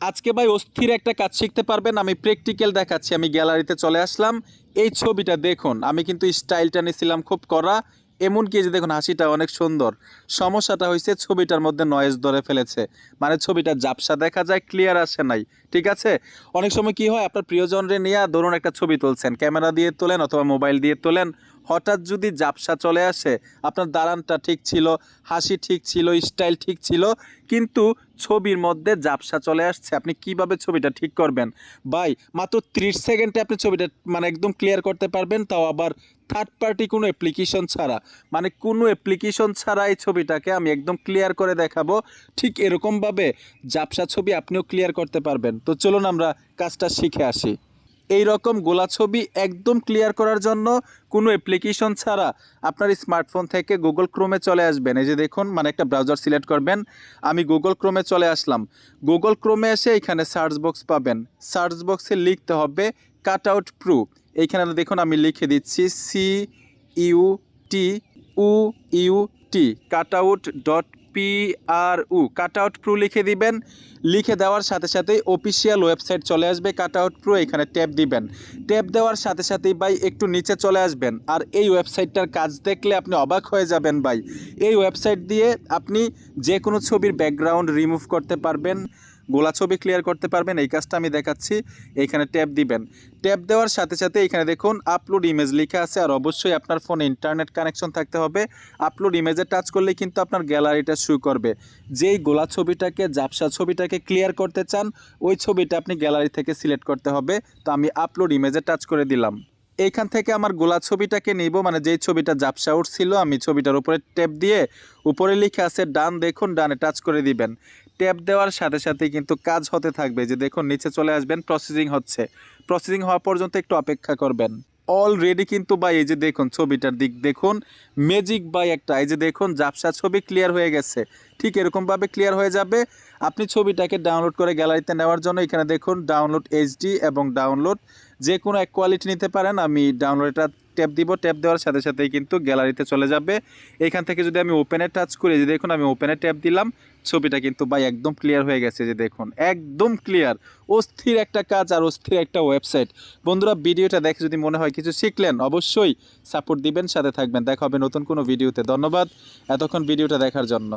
আজকে ভাই অস্থির একটা কাজ শিখতে পারবেন। আমি প্র্যাকটিক্যাল দেখাচ্ছি। আমি গ্যালারিতে চলে আসলাম। এই ছবিটা দেখুন। আমি কিন্তু স্টাইলটা নিয়েছিলাম খুব কড়া। এমনকি এই যে দেখুন হাসিটা অনেক সুন্দর। সমস্যাটা হইছে ছবিটার মধ্যে নয়েজ ধরে ফেলেছে। মানে ছবিটা ঝাপসা দেখা যায়, ক্লিয়ার আসে নাই। ঠিক আছে? অনেক সময় কি হয়, আপনার প্রিয়জনরে নিয়ে ধরুন একটা ছবি তুলছেন, ক্যামেরা দিয়ে তোলেন অথবা মোবাইল দিয়ে তোলেন। হঠাৎ যদি ঝাপসা চলে আসে, আপনার দাঁড়ানটা ঠিক ছিল, হাসি ঠিক ছিল, স্টাইল ঠিক ছিল, কিন্তু ছবির মধ্যে ঝাপসা চলে আসছে, আপনি কিভাবে ছবিটা ঠিক করবেন? ভাই মাত্র 30 সেকেন্ডে আপনি ছবিটা মানে একদম ক্লিয়ার করতে পারবেন, তাও আবার থার্ড পার্টি কোনো অ্যাপ্লিকেশন ছাড়া। মানে কোনো অ্যাপ্লিকেশন ছাড়া এই ছবিটাকে আমি একদম ক্লিয়ার করে দেখাবো। ঠিক এরকমভাবে ঝাপসা ছবি আপনিও ক্লিয়ার করতে পারবেন। তো চলুন আমরা কাজটা শিখে আসি। এই রকম গোলা ছবি একদম ক্লিয়ার করার জন্য কোনো অ্যাপ্লিকেশন ছাড়া আপনার স্মার্টফোন থেকে গুগল ক্রোমে চলে আসবেন। এই যে দেখুন, মানে একটা ব্রাউজার সিলেক্ট করবেন। আমি গুগল ক্রোমে চলে আসলাম। গুগল ক্রোমে এসে এখানে সার্চ বক্স পাবেন। সার্চ বক্সে লিখতে হবে কাট আউট প্রো। এইখানে দেখুন আমি লিখে দিচ্ছি CUTUUT cut out .PRU cut out pro লিখে দিবেন। লিখে দেওয়ার সাথে সাথেই অফিসিয়াল ওয়েবসাইট চলে আসবে কাট আউট প্রো। এখানে ট্যাপ দিবেন। ট্যাপ দেওয়ার সাথে সাথেই ভাই একটু নিচে চলে আসবেন। আর এই ওয়েবসাইটটার কাজ দেখলে আপনি অবাক হয়ে যাবেন ভাই। এই ওয়েবসাইট দিয়ে আপনি যে কোনো ছবির ব্যাকগ্রাউন্ড রিমুভ করতে পারবেন, গোলা ছবি ক্লিয়ার করতে পারবেন। এই কাজটা আমি দেখাচ্ছি। এইখানে ট্যাপ দিবেন। ট্যাপ দেওয়ার সাথে সাথে এখানে দেখুন আপলোড ইমেজ লেখা আছে। আর অবশ্যই আপনার ফোনে ইন্টারনেট কানেকশন থাকতে হবে। আপলোড ইমেজে টাচ করলে কিন্তু আপনার গ্যালারিটা শো করবে। যেই গোলা ছবিটাকে, ঝাপসা ছবিটাকে ক্লিয়ার করতে চান, ওই ছবিটা আপনি গ্যালারি থেকে সিলেক্ট করতে হবে। তো আমি আপলোড ইমেজে টাচ করে দিলাম। এইখান থেকে আমার গোলা ছবিটাকে নিব, মানে যেই ছবিটা ঝাপসা উঠছিল, আমি ছবিটার উপরে ট্যাপ দিয়ে উপরে লিখে আছে ডান, দেখুন ডানে টাচ করে দিবেন। ট্যাপ দেওয়ার সাথে সাথে কিন্তু কাজ হতে থাকবে। যে দেখুন নিচে চলে আসবেন, প্রসেসিং হচ্ছে। প্রসেসিং হওয়া পর্যন্ত একটু অপেক্ষা করবেন। অলরেডি কিন্তু ভাই এই যে দেখুন ছবিটার দিক দেখুন, ম্যাজিক বাই একটা। এই যে দেখুন ঝাপসা ছবি ক্লিয়ার হয়ে গেছে। ঠিক এরকমভাবে ক্লিয়ার হয়ে যাবে। আপনি ছবিটাকে ডাউনলোড করে গ্যালারিতে নেওয়ার জন্য এখানে দেখুন ডাউনলোড এইচডি এবং ডাউনলোড যে কোনো এক কোয়ালিটি নিতে পারেন। আমি ডাউনলোডটা ট্যাপ দিব। ট্যাপ দেওয়ার সাথে সাথেই কিন্তু গ্যালারিতে চলে যাবে। এখান থেকে যদি আমি ওপেনে টাচ করি, যে দেখুন আমি ওপেনে ট্যাপ দিলাম, ছবিটা কিন্তু ভাই একদম ক্লিয়ার হয়ে গেছে। যে দেখুন একদম ক্লিয়ার। অস্থির একটা কাজ আর অস্থির একটা ওয়েবসাইট। বন্ধুরা ভিডিওটা দেখে যদি মনে হয় কিছু শিখলেন, অবশ্যই সাপোর্ট দিবেন, সাথে থাকবেন। দেখা হবে নতুন কোনো ভিডিওতে। ধন্যবাদ এতক্ষণ ভিডিওটা দেখার জন্য।